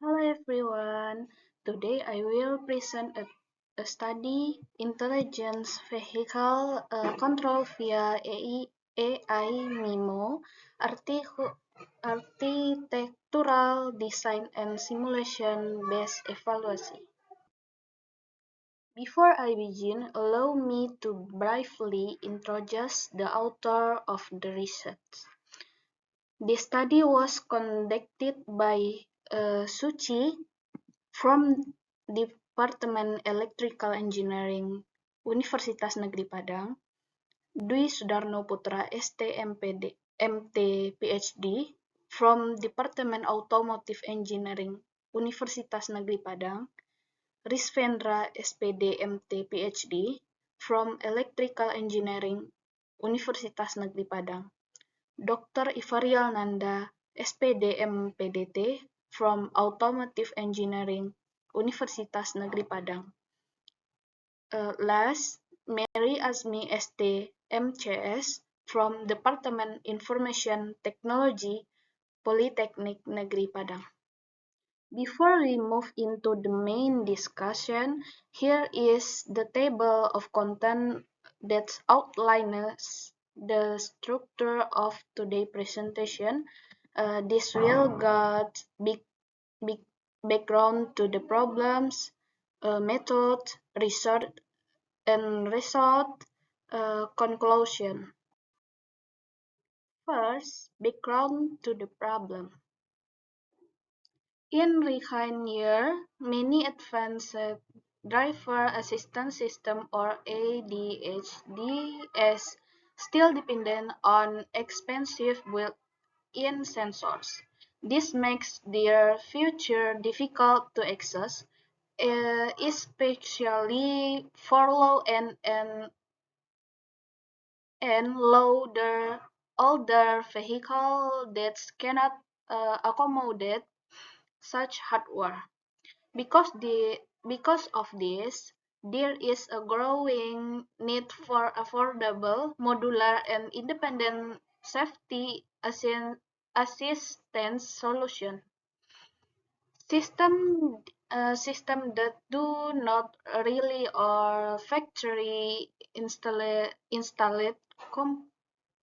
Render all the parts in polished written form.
Hello everyone. Today I will present a study intelligence vehicle control via AI MIMO architectural design and simulation based evaluation. Before I begin, allow me to briefly introduce the author of the research. The study was conducted by Suchi from Departemen Electrical Engineering Universitas Negeri Padang, Dwi Sudarno Putra ST MT PhD from Departemen Automotive Engineering Universitas Negeri Padang, Risvendra SPD MT PhD from Electrical Engineering Universitas Negeri Padang, Dr. Ivariel Nanda SPD MPDT from Automotive Engineering Universitas Negeri Padang. Last, Mary Azmi SD MCS from Departemen Information Technology Politeknik Negeri Padang. Before we move into the main discussion, here is the table of content that outlines the structure of today's presentation. This will get big background to the problems, method, research, and result, conclusion. First, background to the problem. In recent years, many advanced driver assistance systems or ADHDs still depend on expensive built-in sensors. This makes their feature difficult to access, especially for low-end and older vehicles that cannot accommodate such hardware. Because of this, there is a growing need for affordable, modular, and independent safety assistance solution. System that do not rely on factory installed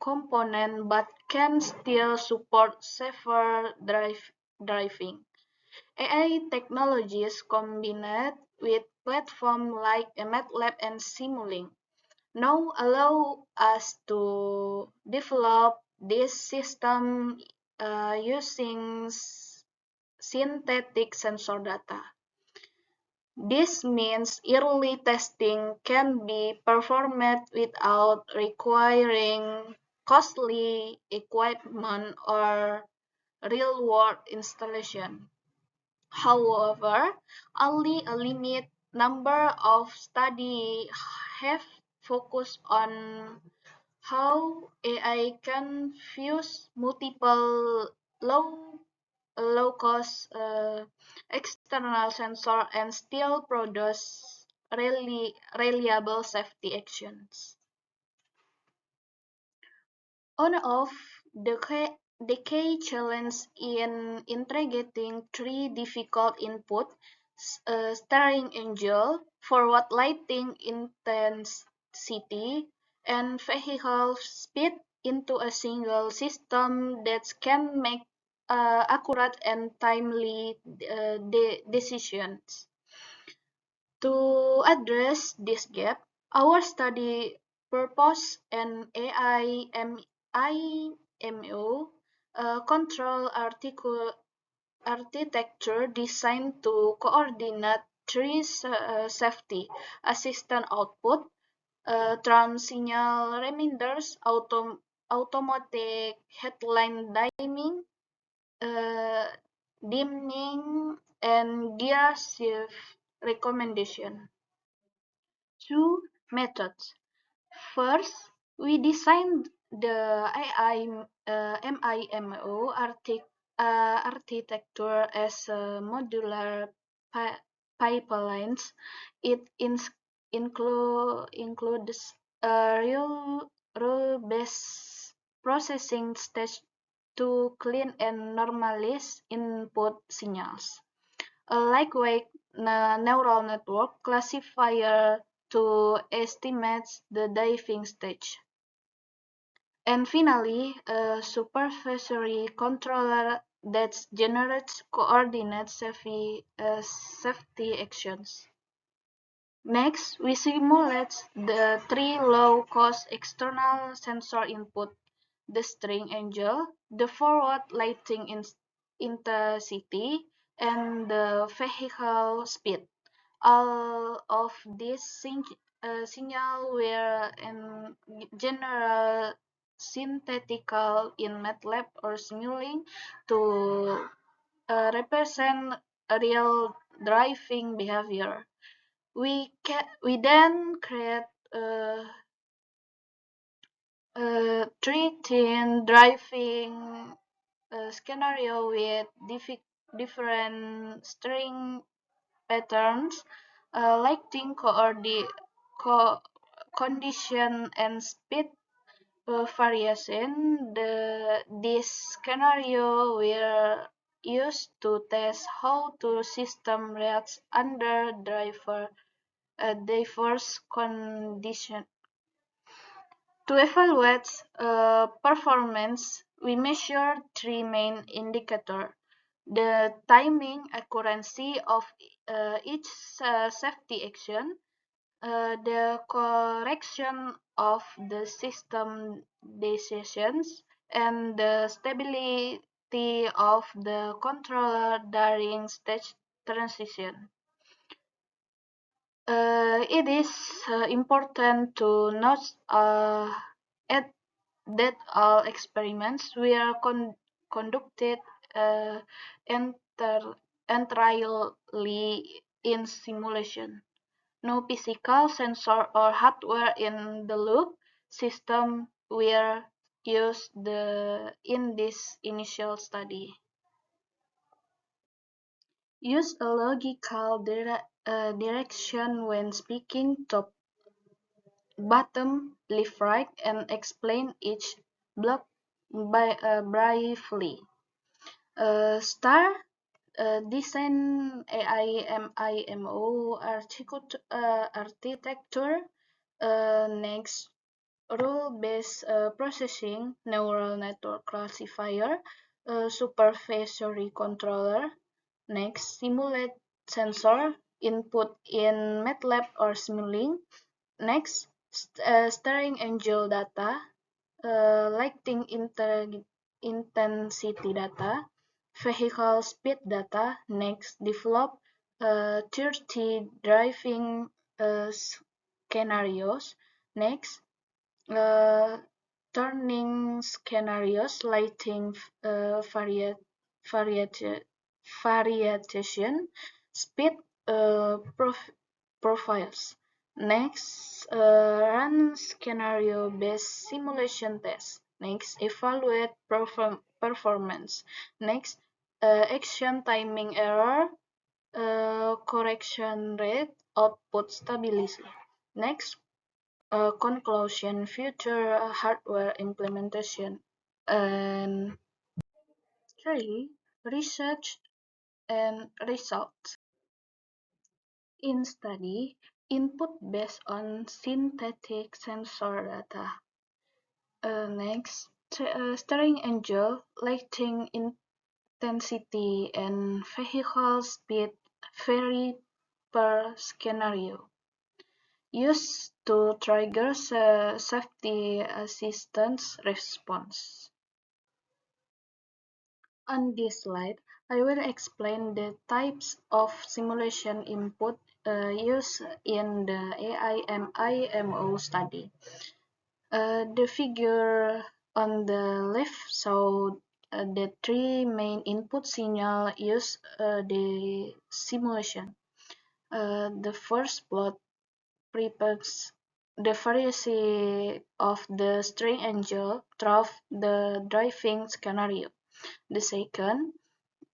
component but can still support safer driving. AI technologies combined with platforms like MATLAB and Simulink now allow us to develop this system using synthetic sensor data. This means early testing can be performed without requiring costly equipment or real-world installation. However, only a limited number of studies have focused on how AI can fuse multiple low-cost external sensors and still produce reliable safety actions. One of the key challenges in integrating three difficult input steering angle, forward lighting intensity, and vehicle speed into a single system that can make accurate and timely decisions. To address this gap, our study proposed an AIMO control architecture designed to coordinate three safety assistant output, turn signal reminders, automatic headline uh, dimming, and gear shift recommendation. Two methods. First, we designed the AI MIMO architecture as a modular pipelines. It includes a rule-based processing stage to clean and normalize input signals. A lightweight neural network classifier to estimate the diving stage. And finally, a supervisory controller that generates coordinate safety actions. Next, we simulate the three low-cost external sensor input: the string angle, the forward lighting intensity, and the vehicle speed. All of these signals were in general synthetical in MATLAB or Simulink to represent real driving behavior. We then create three thin driving scenario with different string patterns, lighting co condition and speed variation. This scenario were used to test how the system reacts under diverse conditions. To evaluate performance, we measure three main indicators: the timing accuracy of each safety action, the correction of the system decisions, and the stability of the controller during stage transition. It is important to note that all experiments were conducted uh, entirely in simulation. No physical sensor or hardware in the loop system were used in this initial study. Use a logical direction when speaking: top, bottom, left, right, and explain each block briefly. Star design AIMIMO architecture. Next, rule-based processing, neural network classifier, supervisory controller. Next, simulate sensor input in MATLAB or Simulink. Next, steering angle data, lighting intensity data, vehicle speed data. Next, develop 30 driving scenarios. Next, uh, turning scenarios, lighting variation, variation, speed profiles. Next, run scenario-based simulation tests. Next, evaluate performance. Next, action timing error, correction rate, output stability. Next, conclusion, future hardware implementation. And three, research and results. In study, input based on synthetic sensor data. Next, steering angle, lighting intensity, and vehicle speed vary per scenario. Used to trigger safety assistance response. On this slide, I will explain the types of simulation input used in the AIMIMO study. The figure on the left shows the three main input signals used the simulation. The first plot represents the variety of the string angle through the driving scenario. The second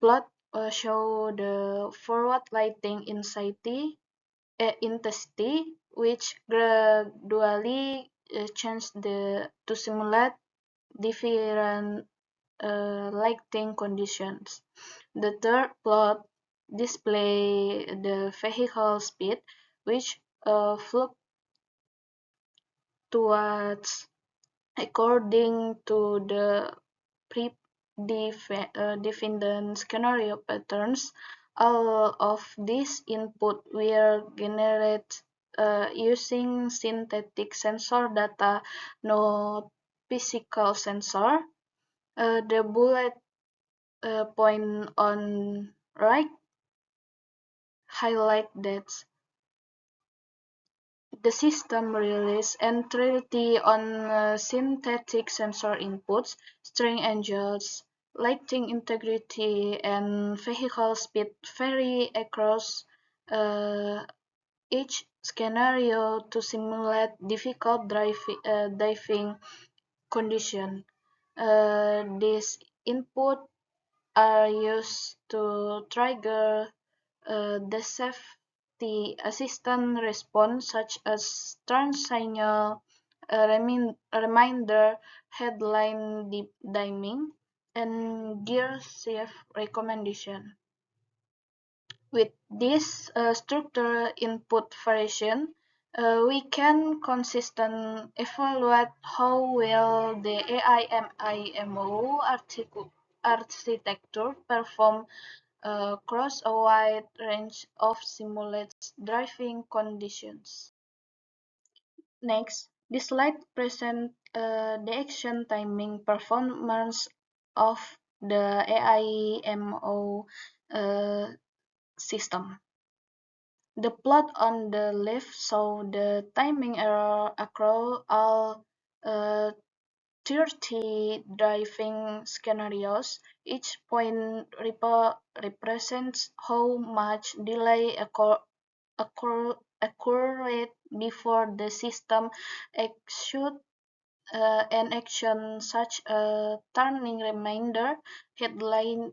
plot shows the forward lighting intensity, which gradually changes to simulate different lighting conditions. The third plot display the vehicle speed, which fluctuates according to the predefined scenario patterns. All of these input were generated using synthetic sensor data, no physical sensor. The bullet point on right highlight that the system relies entirely on synthetic sensor inputs, string angles, lighting integrity, and vehicle speed vary across uh, each scenario to simulate difficult driving conditions. These inputs are used to trigger the safety assistant response, such as turn signal, a reminder, headline dimming, and gear shift recommendation. With this structure input variation, we can consistent evaluate how well the AIMIMO architecture perform across a wide range of simulated driving conditions. Next, this slide presents the action timing performance of the AIMO system. The plot on the left shows the timing error across all uh, 30 driving scenarios. Each point represents how much delay occurred before the system executes an action such as turning reminder, headlight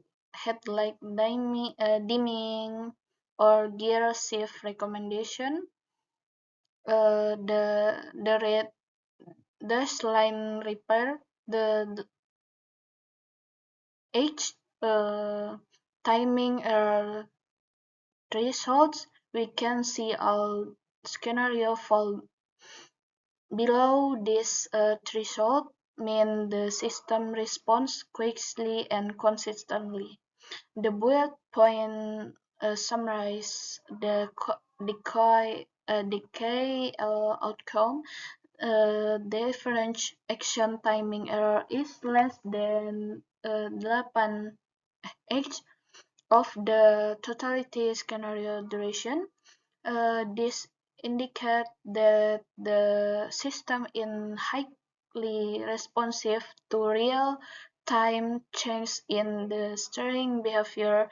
dimming, or gear shift recommendation. The red dash line repair the H timing error thresholds. We can see all scenario fall below this threshold, mean the system responds quickly and consistently. The bullet point summarize the decay outcome. The average action timing error is less than 8 of the totality scenario duration. This indicates that the system is highly responsive to real-time changes in the steering behavior,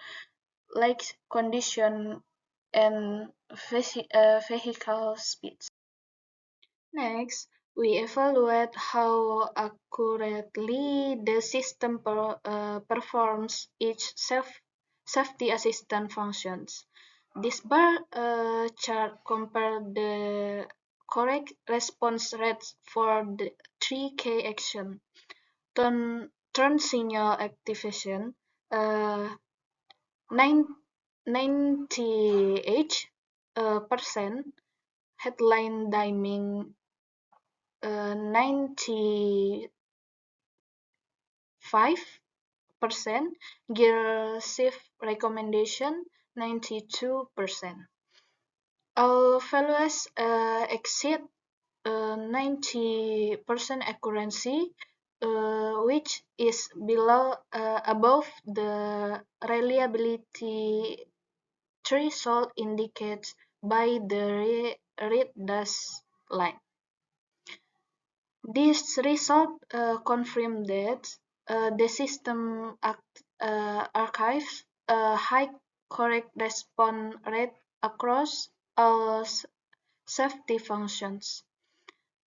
like condition and vehicle speeds. Next, we evaluate how accurately the system performs each safety assistant functions. This bar chart compares the correct response rates for the 3K action, turn signal activation, uh, 98 percent, headline dimming 95%, gear shift recommendation 92%. All values exceed 90% accuracy, which is above the reliability threshold indicated by the red dash line. This result confirmed that the system archives a high correct response rate across all safety functions.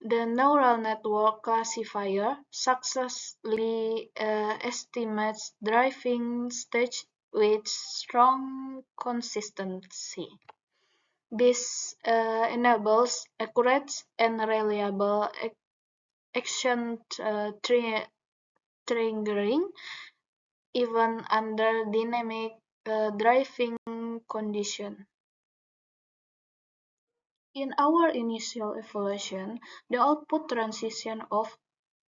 The neural network classifier successfully estimates driving stage with strong consistency. This enables accurate and reliable action triggering even under dynamic driving condition. In our initial evaluation, the output transition of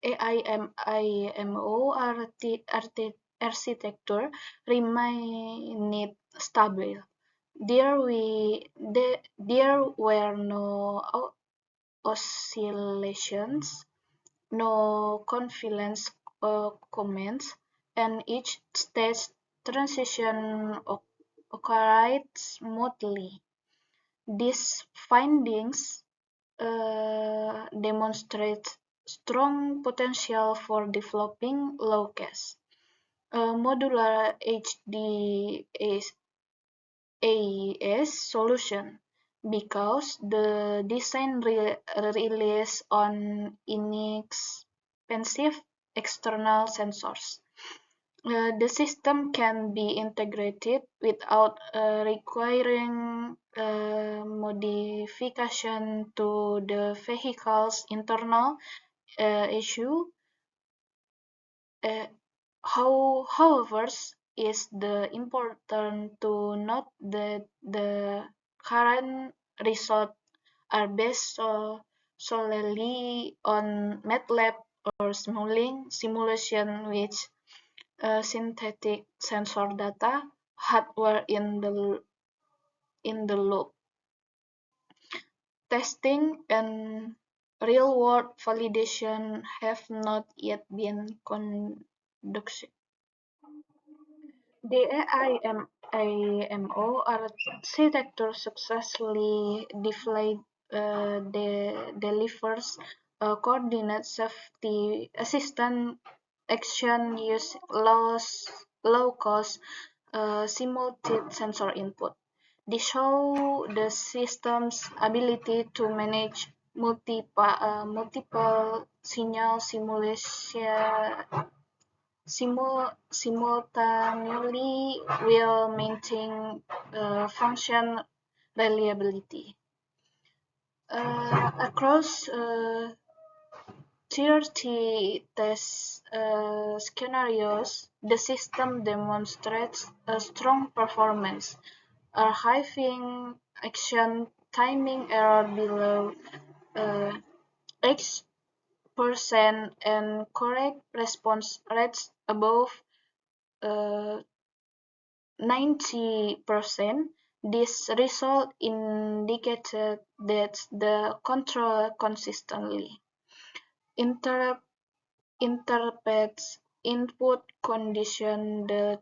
AIMO architecture remained stable. There were no oscillations, no confidence comments, and each stage transition occurred smoothly. These findings demonstrate strong potential for developing low-cost, modular HDAS solution because the design relies on inexpensive external sensors. The system can be integrated without requiring modification to the vehicle's internal issue. However, is the important to note that the current results are based solely on MATLAB or simulation which synthetic sensor data hardware in the loop. Testing and real-world validation have not yet been conducted. The AIMO architecture successfully delivers coordinate safety assistant action use low-cost simulated sensor input. This shows the system's ability to manage multiple signal simultaneously while maintaining function reliability. Across 30 test scenarios, the system demonstrates a strong performance, archiving action timing error below 8% and correct response rates above 90%. This result indicated that the controller consistently interprets input condition that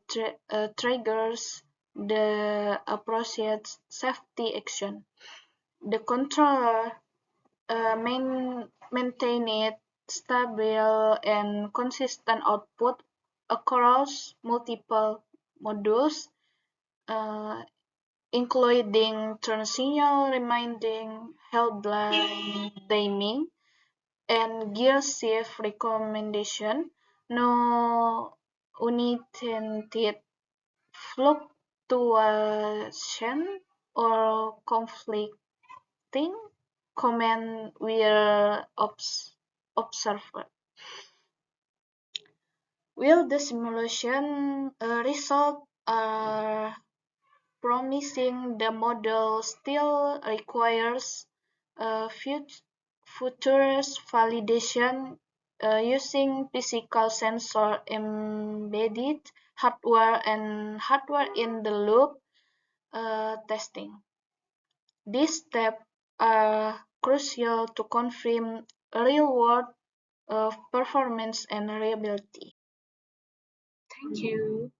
triggers the appropriate safety action. The controller maintained stable and consistent output across multiple modules, including turn signal reminding, headline timing, and gear shift recommendation. No unintended fluctuation or conflicting command were observed. While the simulation results are promising, the model still requires future validation using physical sensor embedded hardware and hardware in the loop testing. These steps are crucial to confirm real-world performance and reliability. Thank you.